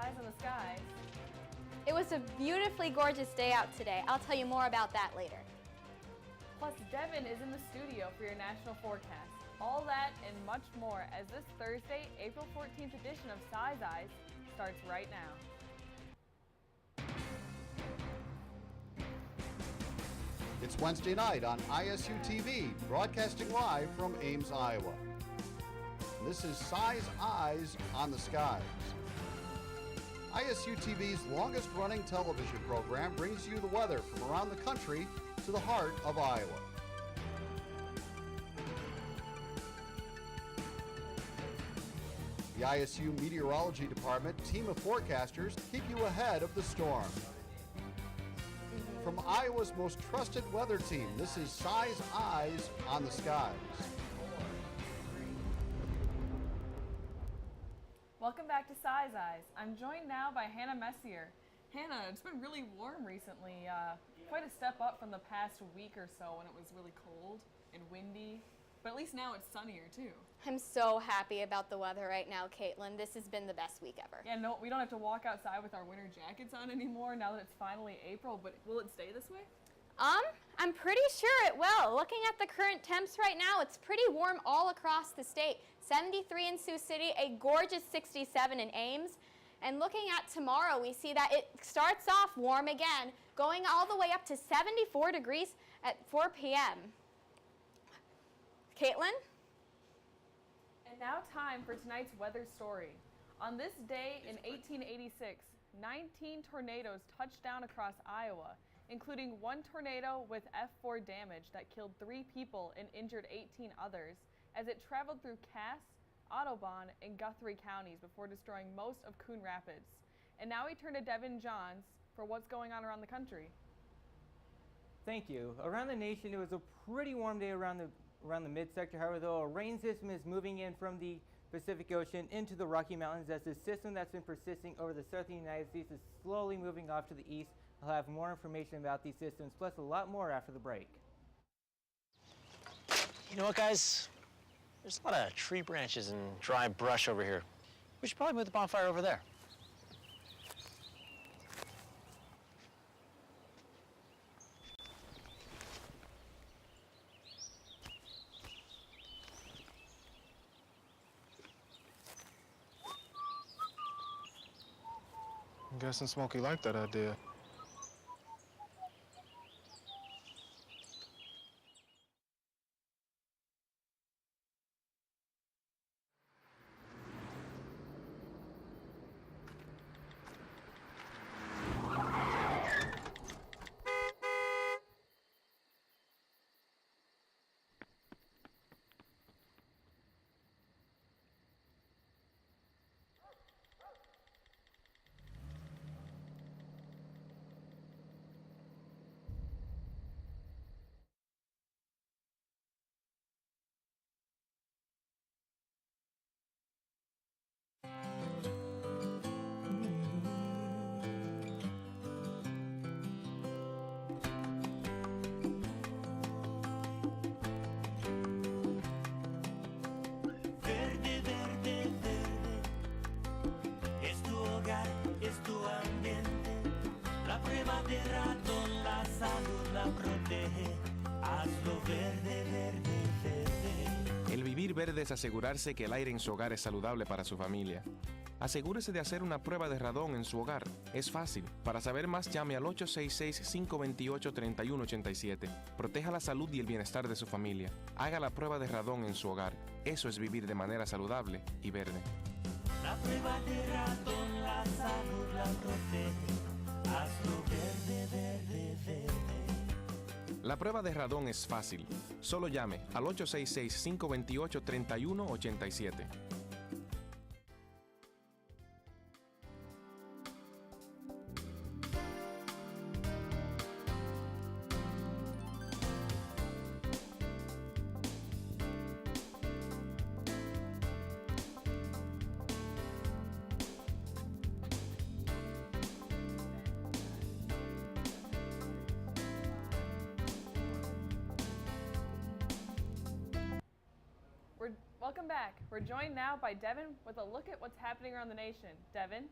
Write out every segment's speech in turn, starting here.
Eyes on the Skies. It was a beautifully gorgeous day out today. I'll tell you more about that later. Plus, Devon is in the studio for your national forecast. All that and much more as this Thursday, April 14th edition of Size Eyes starts right now. It's Wednesday night on ISU TV, broadcasting live from Ames, Iowa. This is Size Eyes on the Skies. ISU TV's longest-running television program brings you the weather from around the country to the heart of Iowa. The ISU Meteorology Department team of forecasters keep you ahead of the storm. From Iowa's most trusted weather team, this is Size Eyes on the Skies. Welcome back to Size Eyes. I'm joined now by Hannah Messier. Hannah, it's been really warm recently, quite a step up from the past week or so when it was really cold and windy, but at least now it's sunnier too. I'm so happy about the weather right now, Kaitlyn. This has been the best week ever. Yeah, no, we don't have to walk outside with our winter jackets on anymore now that it's finally April, but will it stay this way? I'm pretty sure it will. Looking at the current temps right now, it's pretty warm all across the state. 73 in Sioux City, a gorgeous 67 in Ames. And looking at tomorrow, we see that it starts off warm again, going all the way up to 74 degrees at 4 p.m. Kaitlyn? And now time for tonight's weather story. On this day in 1886, 19 tornadoes touched down across Iowa, including one tornado with F4 damage that killed 3 people and injured 18 others as it traveled through Cass, Audubon, and Guthrie counties before destroying most of Coon Rapids. And now we turn to Devon Johns for what's going on around the country. Thank you. Around the nation, it was a pretty warm day around the mid-sector. However, though, a rain system is moving in from the Pacific Ocean into the Rocky Mountains as the system that's been persisting over the southern United States is slowly moving off to the east. I'll have more information about these systems, plus a lot more after the break. You know what, guys? There's a lot of tree branches and dry brush over here. We should probably move the bonfire over there. I'm guessing Smokey liked that idea. Es tu ambiente, la prueba de ratón, la salud la protege, hazlo verde, verde, verde. El vivir verde es asegurarse que el aire en su hogar es saludable para su familia. Asegúrese de hacer una prueba de radón en su hogar. Es fácil. Para saber más, llame al 866-528-3187. Proteja la salud y el bienestar de su familia. Haga la prueba de radón en su hogar. Eso es vivir de manera saludable y verde. La prueba de ratón, la salud la protege, hazlo verde, verde, verde. La prueba de radón es fácil. Solo llame al 866-528-3187. Welcome back. We're joined now by Devon with a look at what's happening around the nation. Devon?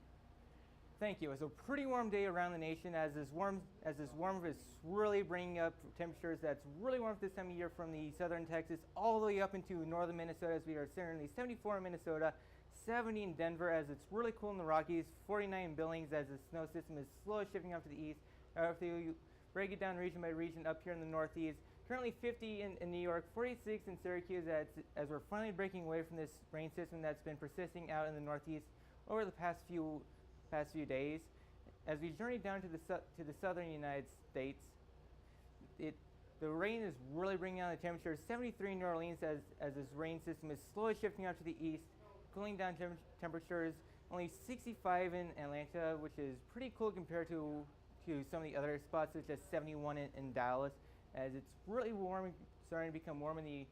Thank you. It was a pretty warm day around the nation as this warm is really bringing up temperatures that's really warm this time of year from the southern Texas all the way up into northern Minnesota as we are currently 74 in Minnesota, 70 in Denver as it's really cool in the Rockies, 49 in Billings as the snow system is slowly shifting up to the east. If you break it down region by region up here in the northeast, currently 50 in New York, 46 in Syracuse as we're finally breaking away from this rain system that's been persisting out in the northeast over the past few days. As we journey down to the southern United States, the rain is really bringing down the temperature. 73 in New Orleans as this rain system is slowly shifting out to the east, cooling down temperatures. Only 65 in Atlanta, which is pretty cool compared to some of the other spots, such as 71 in Dallas, as it's really warm, starting to become warm in the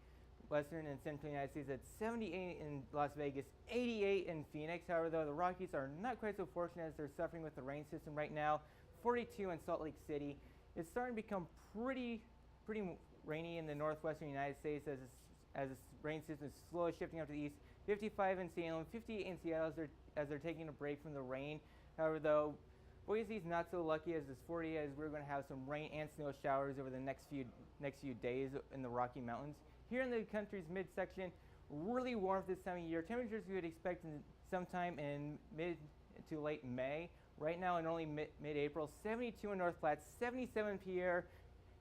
western and central United States. At 78 in Las Vegas, 88 in Phoenix. However, though, the Rockies are not quite so fortunate as they're suffering with the rain system right now. 42 in Salt Lake City. It's starting to become pretty rainy in the northwestern United States as this rain system is slowly shifting up to the east. 55 in Salem, 58 in Seattle as they're taking a break from the rain. However, though, Boise's not so lucky as this 40 as we're going to have some rain and snow showers over the next few days in the Rocky Mountains. Here in the country's midsection, really warm this time of year. Temperatures we would expect sometime in mid to late May. Right now in only mid-April, 72 in North Platte, 77 in Pierre,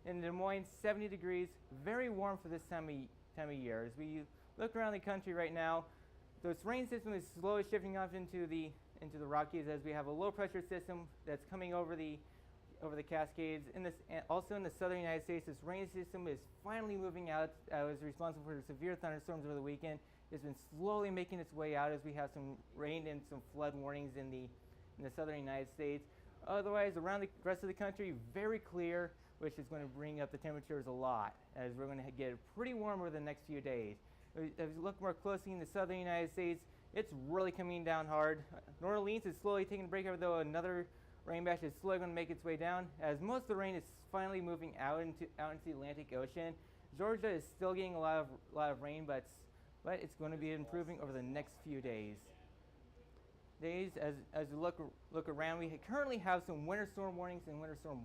in Des Moines, 70 degrees. Very warm for this time of year. As we look around the country right now, this rain system is slowly shifting off into the Rockies as we have a low pressure system that's coming over the Cascades. Also in the southern United States, this rain system is finally moving out. It was responsible for severe thunderstorms over the weekend. It's been slowly making its way out as we have some rain and some flood warnings in the southern United States. Otherwise, around the rest of the country, very clear, which is going to bring up the temperatures a lot as we're going to get pretty warm over the next few days. If you look more closely in the southern United States, it's really coming down hard. New Orleans is slowly taking a break, though another rain batch is slowly going to make its way down as most of the rain is finally moving out into the Atlantic Ocean. Georgia is still getting a lot of rain, but it's going to be improving over the next few days. As we look around, we currently have some winter storm warnings and winter storm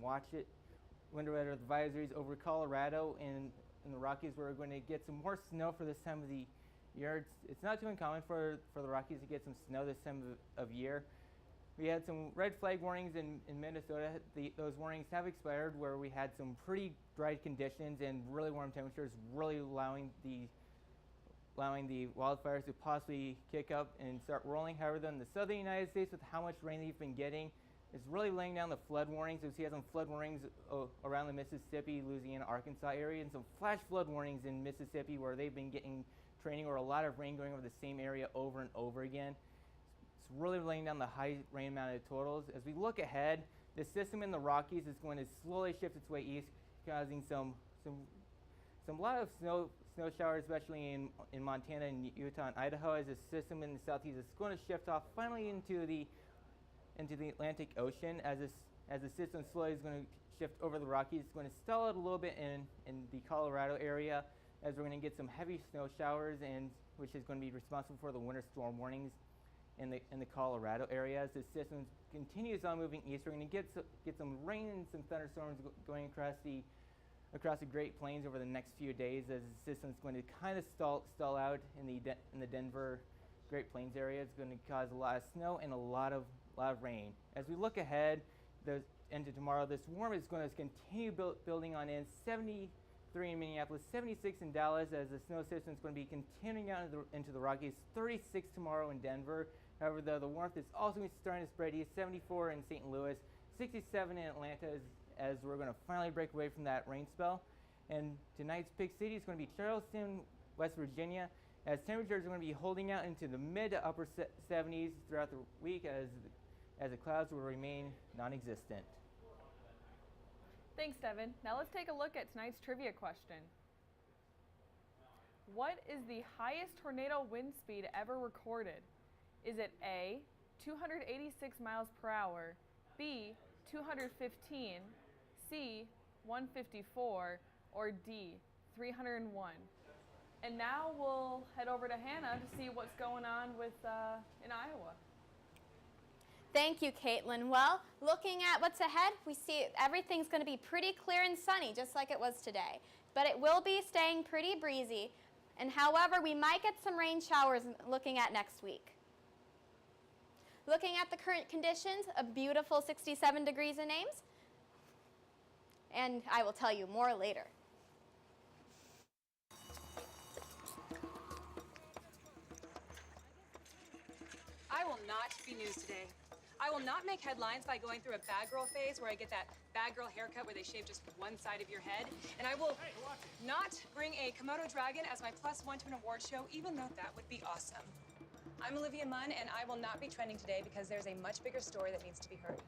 winter weather advisories over Colorado and in the Rockies, where we're going to get some more snow for this time of the year. It's not too uncommon for the Rockies to get some snow this time of year. We had some red flag warnings in Minnesota. Those warnings have expired, where we had some pretty dry conditions and really warm temperatures, really allowing the wildfires to possibly kick up and start rolling. However, in the southern United States, with how much rain they've been getting, it's really laying down the flood warnings. We have some flood warnings around the Mississippi, Louisiana, Arkansas area, and some flash flood warnings in Mississippi, where they've been getting training or a lot of rain going over the same area over and over again. It's really laying down the high rain mounted totals. As we look ahead, the system in the Rockies is going to slowly shift its way east, causing some lot of snow showers, especially in Montana and Utah and Idaho, as the system in the southeast is going to shift off finally into the Atlantic Ocean. As the system slowly is going to shift over the Rockies, it's going to stall out a little bit in the Colorado area, as we're going to get some heavy snow showers, and which is going to be responsible for the winter storm warnings in the Colorado area. As the system continues on moving east, we're going to get some rain and some thunderstorms going across the Great Plains over the next few days, as the system is going to kind of stall out in the Denver Great Plains area. It's going to cause a lot of snow and a lot of rain. As we look ahead into tomorrow, this warm is going to continue building on in. 73 in Minneapolis, 76 in Dallas, as the snow system is going to be continuing out into the Rockies. 36 tomorrow in Denver. However, the warmth is also starting to spread east. 74 in St. Louis, 67 in Atlanta, as we're going to finally break away from that rain spell. And tonight's pick city is going to be Charleston, West Virginia, as temperatures are going to be holding out into the mid to upper 70s throughout the week, as the clouds will remain non-existent. Thanks, Devon. Now let's take a look at tonight's trivia question. What is the highest tornado wind speed ever recorded? Is it A, 286 miles per hour, B, 215, C, 154, or D, 301? And now we'll head over to Hannah to see what's going on with in Iowa. Thank you, Kaitlyn. Well, looking at what's ahead, we see everything's going to be pretty clear and sunny, just like it was today. But it will be staying pretty breezy. And however, we might get some rain showers looking at next week. Looking at the current conditions, a beautiful 67 degrees in Ames. And I will tell you more later. I will not be news today. I will not make headlines by going through a bad girl phase where I get that bad girl haircut where they shave just one side of your head. And I will not bring a Komodo dragon as my +1 to an award show, even though that would be awesome. I'm Olivia Munn, and I will not be trending today because there's a much bigger story that needs to be heard.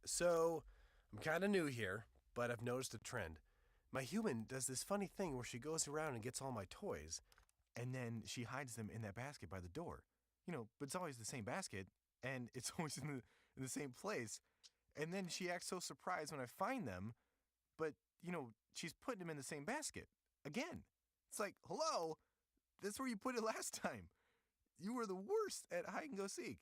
So, I'm kind of new here, but I've noticed a trend. My human does this funny thing where she goes around and gets all my toys, and then she hides them in that basket by the door. You know, but it's always the same basket, and it's always in the same place. And then she acts so surprised when I find them, but, you know, she's putting them in the same basket. Again. It's like, hello, that's where you put it last time. You were the worst at hide and go seek.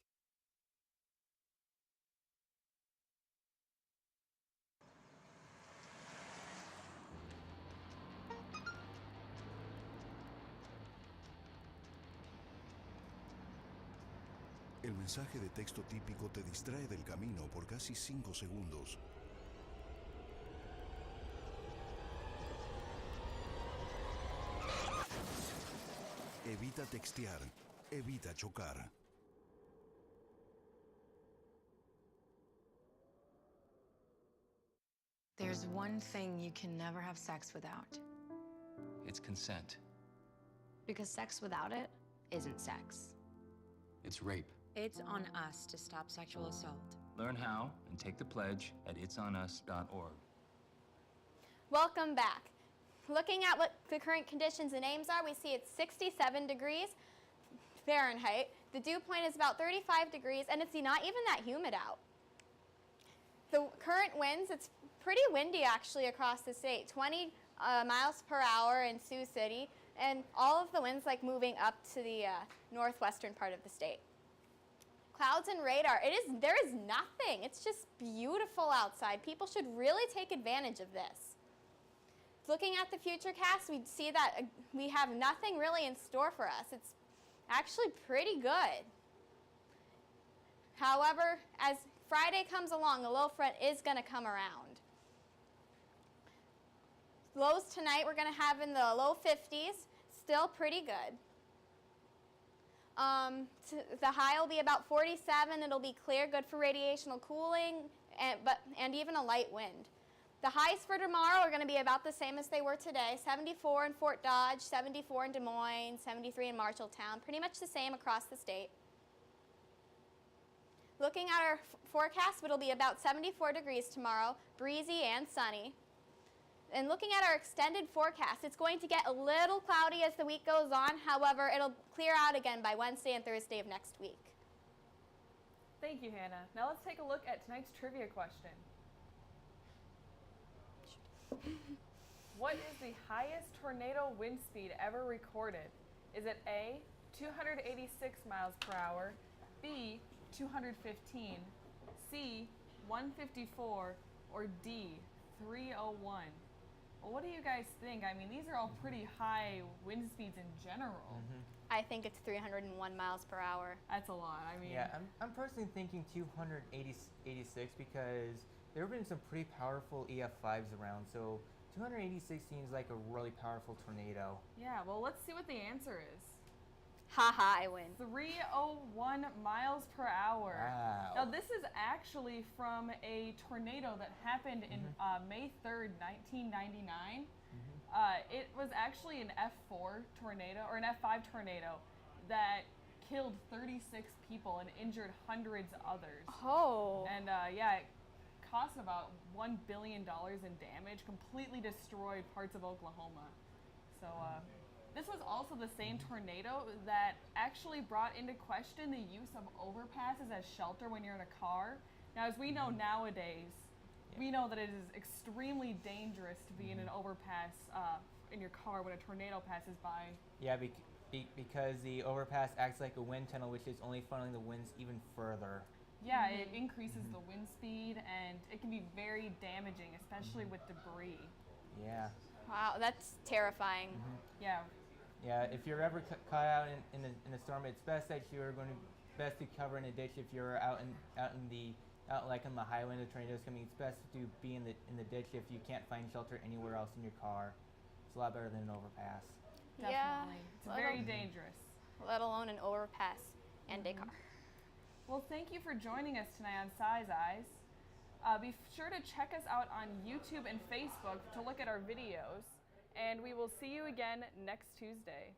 El mensaje de texto típico te distrae del camino por casi 5 segundos. Evita textear. Evita chocar. There's one thing you can never have sex without. It's consent. Because sex without it isn't sex. It's rape. It's on us to stop sexual assault. Learn how and take the pledge at itsonus.org. Welcome back. Looking at what the current conditions in Ames are, we see it's 67 degrees Fahrenheit. The dew point is about 35 degrees, and it's not even that humid out. The current winds, it's pretty windy actually across the state, 20 miles per hour in Sioux City, and all of the winds like moving up to the northwestern part of the state. Clouds and radar, there is nothing. It's just beautiful outside. People should really take advantage of this. Looking at the futurecast, we see that we have nothing really in store for us. It's actually pretty good. However, as Friday comes along, a low front is going to come around. Lows tonight we're going to have in the low 50s, still pretty good. The high will be about 47. It'll be clear, good for radiational cooling, and even a light wind. The highs for tomorrow are going to be about the same as they were today. 74 in Fort Dodge, 74 in Des Moines, 73 in Marshalltown. Pretty much the same across the state. Looking at our forecast, it'll be about 74 degrees tomorrow, breezy and sunny. And looking at our extended forecast, it's going to get a little cloudy as the week goes on. However, it'll clear out again by Wednesday and Thursday of next week. Thank you, Hannah. Now let's take a look at tonight's trivia question. What is the highest tornado wind speed ever recorded? Is it A, 286 miles per hour, B, 215, C, 154, or D, 301? Well, what do you guys think? I mean, these are all pretty high wind speeds in general. I think it's 301 miles per hour. That's a lot. I mean, Yeah, I'm personally thinking 286 because there have been some pretty powerful EF5s around, so 286 seems like a really powerful tornado. yeah, well, let's see what the answer is. Haha, I win. 301 miles per hour. Wow. Now, this is actually from a tornado that happened in May 3rd, 1999. It was actually an F4 tornado, or an F5 tornado, that killed 36 people and injured hundreds others. Oh. And yeah, it cost about $1 billion in damage, completely destroyed parts of Oklahoma. So, this was also the same tornado that actually brought into question the use of overpasses as shelter when you're in a car. Now, as we know nowadays, We know that it is extremely dangerous to be in an overpass in your car when a tornado passes by. Yeah, because the overpass acts like a wind tunnel, which is only funneling the winds even further. Yeah, it increases the wind speed, and it can be very damaging, especially with debris. Yeah. Wow, that's terrifying. Yeah. Yeah, if you're ever caught out in a storm, it's best that you're going to to cover in a ditch. If you're out like on the highway and the tornado's coming, it's best to be in the ditch if you can't find shelter anywhere else in your car. It's a lot better than an overpass. Definitely. Yeah, It's very dangerous. Let alone an overpass and a car. Well, thank you for joining us tonight on Size Eyes. Be sure to check us out on YouTube and Facebook to look at our videos. And we will see you again next Tuesday.